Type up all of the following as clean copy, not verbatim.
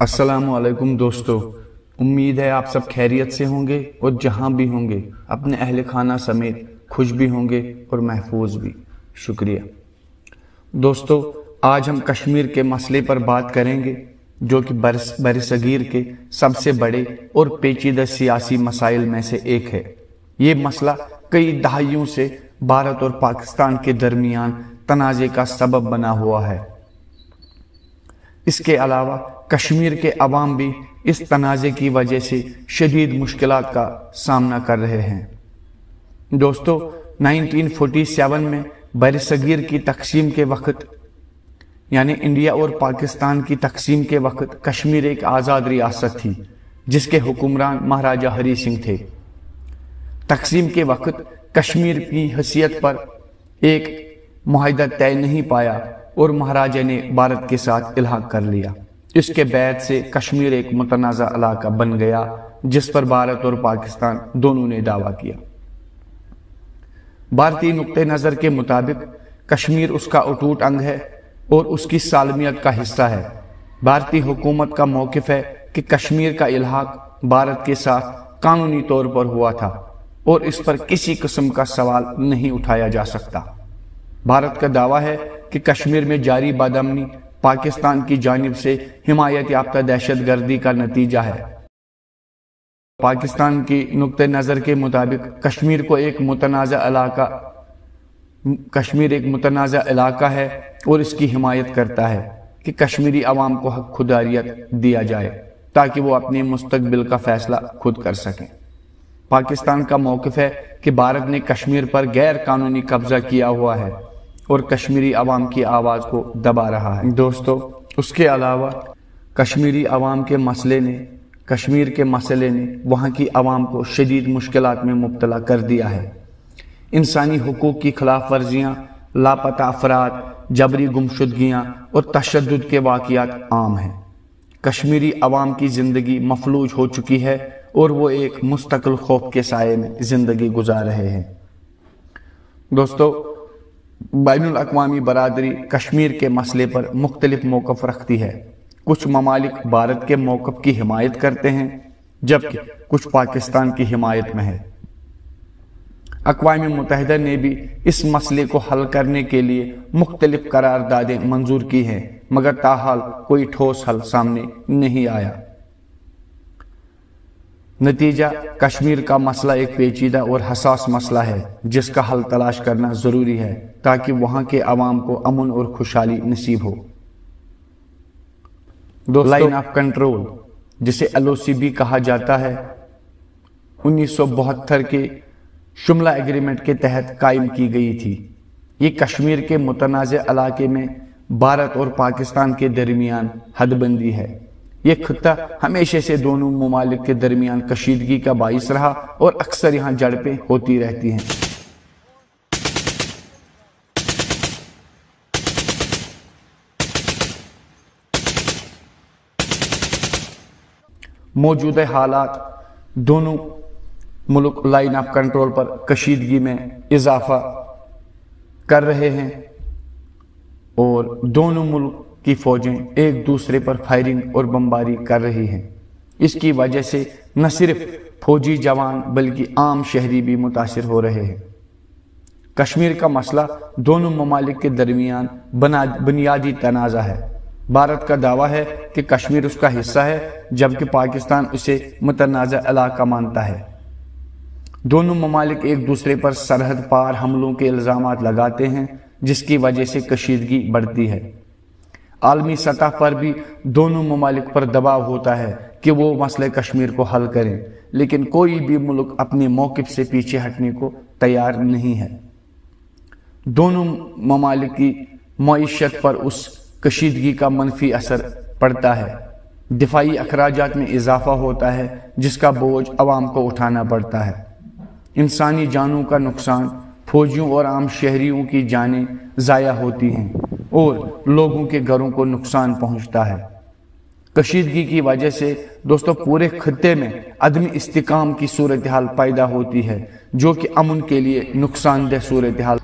السلام علیکم دوستو، امید ہے آپ سب خیریت سے ہوں گے اور جہاں بھی ہوں گے اپنے اہل خانہ سمیت خوش بھی ہوں گے اور محفوظ بھی۔ شکریہ دوستو، آج ہم کشمیر کے مسئلے پر بات کریں گے جو کہ برصغیر کے سب سے بڑے اور پیچیدہ سیاسی مسائل میں سے ایک ہے۔ یہ مسئلہ کئی دہائیوں سے بھارت اور پاکستان کے درمیان تنازع کا سبب بنا ہوا ہے۔ اس کے علاوہ کشمیر کے عوام بھی اس تنازع کی وجہ سے شدید مشکلات کا سامنا کر رہے ہیں۔ دوستو، 1947 میں برصغیر کی تقسیم کے وقت یعنی انڈیا اور پاکستان کی تقسیم کے وقت کشمیر ایک آزاد ریاست تھی جس کے حکمران مہاراجہ ہری سنگھ تھے۔ تقسیم کے وقت کشمیر کی حیثیت پر ایک معاہدہ طے نہیں پایا اور مہاراجہ نے بھارت کے ساتھ الحاق کر لیا۔ اس کے بعد سے کشمیر ایک متنازع علاقہ بن گیا جس پر بھارت اور پاکستان دونوں نے دعویٰ کیا۔ بھارتی نقطہ نظر کے مطابق کشمیر اس کا اٹوٹ انگ ہے اور اس کی سالمیت کا حصہ ہے۔ بھارتی حکومت کا موقف ہے کہ کشمیر کا الحاق بھارت کے ساتھ قانونی طور پر ہوا تھا اور اس پر کسی قسم کا سوال نہیں اٹھایا جا سکتا۔ بھارت کا دعویٰ ہے کہ کشمیر میں جاری بدامنی پاکستان کی جانب سے حمایت یافتہ دہشت گردی کا نتیجہ ہے۔ پاکستان کی نقطہ نظر کے مطابق کشمیر ایک متنازع علاقہ ہے اور اس کی حمایت کرتا ہے کہ کشمیری عوام کو حق خوداریت دیا جائے تاکہ وہ اپنے مستقبل کا فیصلہ خود کر سکیں۔ پاکستان کا موقف ہے کہ بھارت نے کشمیر پر غیر قانونی قبضہ کیا ہوا ہے اور کشمیری عوام کی آواز کو دبا رہا ہے۔ دوستو، اس کے علاوہ کشمیری عوام کے کشمیر کے مسئلے نے وہاں کی عوام کو شدید مشکلات میں مبتلا کر دیا ہے۔ انسانی حقوق کی خلاف ورزیاں، لاپتہ افراد، جبری گمشدگیاں اور تشدد کے واقعات عام ہیں۔ کشمیری عوام کی زندگی مفلوج ہو چکی ہے اور وہ ایک مستقل خوف کے سائے میں زندگی گزار رہے ہیں۔ دوستو، بین الاقوامی برادری کشمیر کے مسئلے پر مختلف موقف رکھتی ہے۔ کچھ ممالک بھارت کے موقف کی حمایت کرتے ہیں جبکہ کچھ پاکستان کی حمایت میں ہے۔ اقوام متحدہ نے بھی اس مسئلے کو حل کرنے کے لیے مختلف قراردادیں منظور کی ہیں مگر تاحال کوئی ٹھوس حل سامنے نہیں آیا۔ نتیجہ، کشمیر کا مسئلہ ایک پیچیدہ اور حساس مسئلہ ہے جس کا حل تلاش کرنا ضروری ہے تاکہ وہاں کے عوام کو امن اور خوشحالی نصیب ہو۔ لائن آف کنٹرول، جسے LOC بھی کہا جاتا ہے، 1972 کے شملہ ایگریمنٹ کے تحت قائم کی گئی تھی۔ یہ کشمیر کے متنازع علاقے میں بھارت اور پاکستان کے درمیان حد بندی ہے۔ یہ خطہ ہمیشہ سے دونوں ممالک کے درمیان کشیدگی کا باعث رہا اور اکثر یہاں جھڑپیں ہوتی رہتی ہیں۔ موجودہ حالات دونوں ملک لائن آف کنٹرول پر کشیدگی میں اضافہ کر رہے ہیں اور دونوں ملک کی فوجیں ایک دوسرے پر فائرنگ اور بمباری کر رہی ہیں۔ اس کی وجہ سے نہ صرف فوجی جوان بلکہ عام شہری بھی متاثر ہو رہے ہیں۔ کشمیر کا مسئلہ دونوں ممالک کے درمیان بنیادی تنازع ہے۔ بھارت کا دعویٰ ہے کہ کشمیر اس کا حصہ ہے جبکہ پاکستان اسے متنازع علاقہ مانتا ہے۔ دونوں ممالک ایک دوسرے پر سرحد پار حملوں کے الزامات لگاتے ہیں جس کی وجہ سے کشیدگی بڑھتی ہے۔ عالمی سطح پر بھی دونوں ممالک پر دباؤ ہوتا ہے کہ وہ مسئلہ کشمیر کو حل کریں، لیکن کوئی بھی ملک اپنے موقف سے پیچھے ہٹنے کو تیار نہیں ہے۔ دونوں ممالک کی معیشت پر اس کشیدگی کا منفی اثر پڑتا ہے۔ دفاعی اخراجات میں اضافہ ہوتا ہے جس کا بوجھ عوام کو اٹھانا پڑتا ہے۔ انسانی جانوں کا نقصان، فوجیوں اور عام شہریوں کی جانیں ضائع ہوتی ہیں اور لوگوں کے گھروں کو نقصان پہنچتا ہے۔ کشیدگی کی وجہ سے دوستو پورے خطے میں عدم استحکام کی صورتحال پیدا ہوتی ہے جو کہ امن کے لیے نقصان دہ صورتحال۔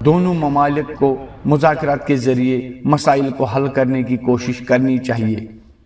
دونوں ممالک کو مذاکرات کے ذریعے مسائل کو حل کرنے کی کوشش کرنی چاہیے